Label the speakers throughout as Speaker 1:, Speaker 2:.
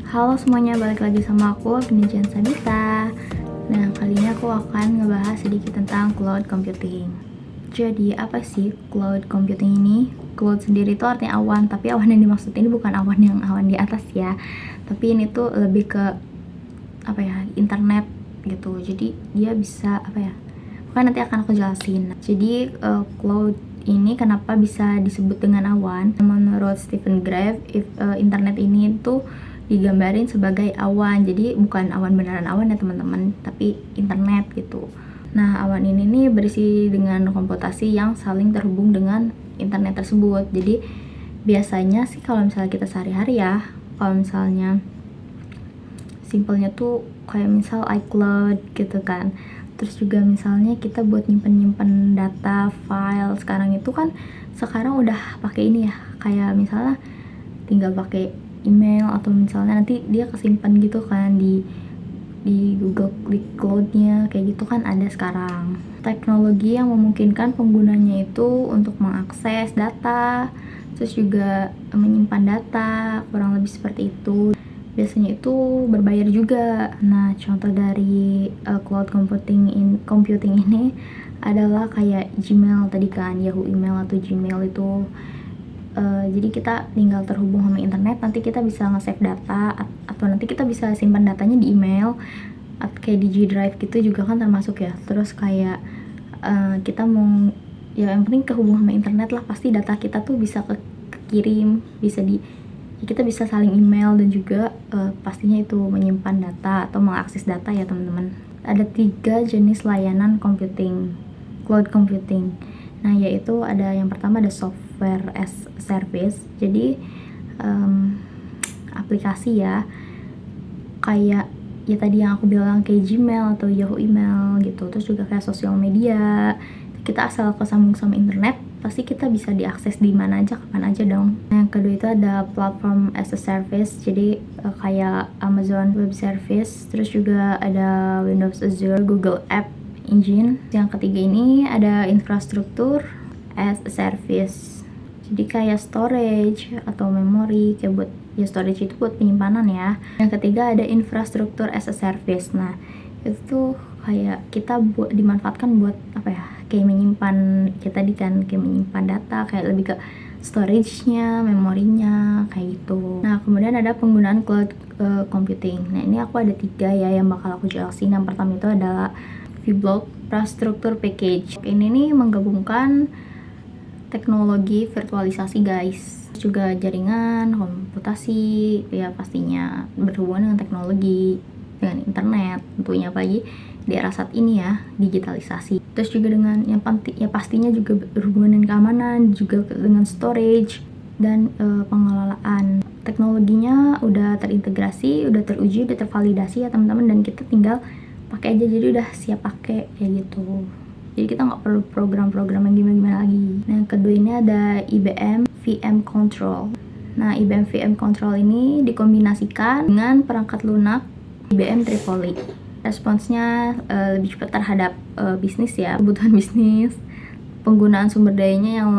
Speaker 1: Halo semuanya, balik lagi sama aku, Agnijan Sabita. Nah, kali ini aku akan ngebahas sedikit tentang cloud computing. Jadi, apa sih cloud computing ini? Cloud sendiri itu artinya awan, tapi awan yang dimaksud ini bukan awan yang awan di atas ya. Tapi ini tuh lebih ke internet gitu. Jadi, dia bisa nanti akan aku jelasin. Jadi, cloud ini kenapa bisa disebut dengan awan? Menurut Stephen Grave, internet ini tuh digambarin sebagai awan. Jadi bukan awan beneran awan ya teman-teman, tapi internet gitu. Nah, awan ini nih berisi dengan komputasi yang saling terhubung dengan internet tersebut. Jadi biasanya sih kalau misalnya kita sehari-hari ya, kalau misalnya simpelnya tuh kayak misal iCloud gitu kan. Terus juga misalnya kita buat nyimpen data, file, sekarang udah pakai ini ya, kayak misalnya tinggal pakai email atau misalnya nanti dia kesimpan gitu kan di Google, di cloud-nya kayak gitu kan ada sekarang. Teknologi yang memungkinkan penggunanya itu untuk mengakses data, terus juga menyimpan data, kurang lebih seperti itu. Biasanya itu berbayar juga. Nah, contoh dari cloud computing ini adalah kayak Gmail tadi kan, Yahoo Email atau Gmail itu. Jadi kita tinggal terhubung sama internet, nanti kita bisa nge-save data atau nanti kita bisa simpan datanya di email kayak di G Drive gitu juga kan termasuk ya. Terus kayak kita mau ya yang penting kehubung sama internet lah, pasti data kita tuh bisa kekirim, kita bisa saling email dan juga pastinya itu menyimpan data atau mengakses data ya teman-teman. Ada 3 jenis layanan cloud computing. Nah, yaitu ada yang pertama ada software as a service. Jadi aplikasi ya, kayak ya tadi yang aku bilang kayak Gmail atau Yahoo Email gitu. Terus juga kayak sosial media, kita asal kesambung sama internet pasti kita bisa diakses di mana aja, kapan aja dong. Yang kedua itu ada platform as a service, jadi kayak Amazon Web Service. Terus juga ada Windows Azure, Google App Engine. Yang ketiga ini ada infrastruktur as a service, jadi kayak storage atau memori, kayak buat ya storage itu buat penyimpanan ya. Yang ketiga ada infrastruktur as a service. Nah, itu tuh kayak kita dimanfaatkan buat kayak menyimpan, kayak tadi kan kayak menyimpan data, kayak lebih ke storage-nya, memorinya kayak gitu. Nah, kemudian ada penggunaan cloud computing. Nah, ini aku ada 3 ya yang bakal aku jelasin. Yang pertama itu adalah vBlock Infrastructure Package. Ini nih menggabungkan teknologi virtualisasi guys, juga jaringan, komputasi, ya pastinya berhubungan dengan teknologi, dengan internet tentunya, apalagi di era saat ini ya, digitalisasi. Terus juga dengan yang pastinya juga berhubungan dengan keamanan, juga dengan storage dan pengelolaan. Teknologinya udah terintegrasi, udah teruji, udah tervalidasi ya teman-teman, dan kita tinggal pakai aja, jadi udah siap pakai kayak gitu. Jadi kita nggak perlu program-program yang gimana-gimana lagi. Nah, yang kedua ini ada IBM VM Control. Nah, IBM VM Control ini dikombinasikan dengan perangkat lunak IBM Tripoli. Responsnya lebih cepat terhadap bisnis ya, kebutuhan bisnis. Penggunaan sumber dayanya yang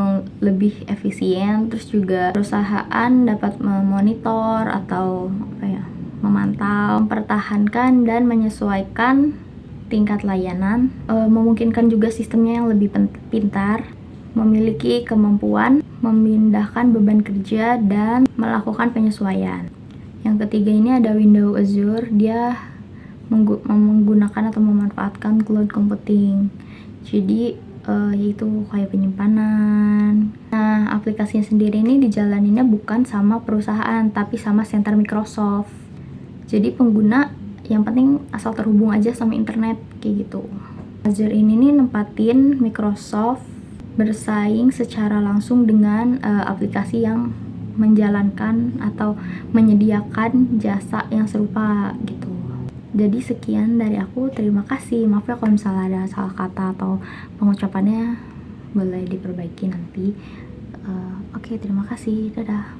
Speaker 1: lebih efisien. Terus juga perusahaan dapat memonitor atau memantau, mempertahankan dan menyesuaikan tingkat layanan, memungkinkan juga sistemnya yang lebih pintar, memiliki kemampuan memindahkan beban kerja dan melakukan penyesuaian. Yang ketiga ini ada Windows Azure, dia menggunakan atau memanfaatkan cloud computing. Jadi yaitu kayak penyimpanan. Nah, aplikasinya sendiri ini dijalaninnya bukan sama perusahaan tapi sama center Microsoft. Jadi pengguna yang penting asal terhubung aja sama internet kayak gitu. Azure ini nih nempatin Microsoft bersaing secara langsung dengan aplikasi yang menjalankan atau menyediakan jasa yang serupa gitu. Jadi sekian dari aku, terima kasih. Maaf ya kalau misalnya ada salah kata atau pengucapannya boleh diperbaiki nanti. Oke, terima kasih, dadah.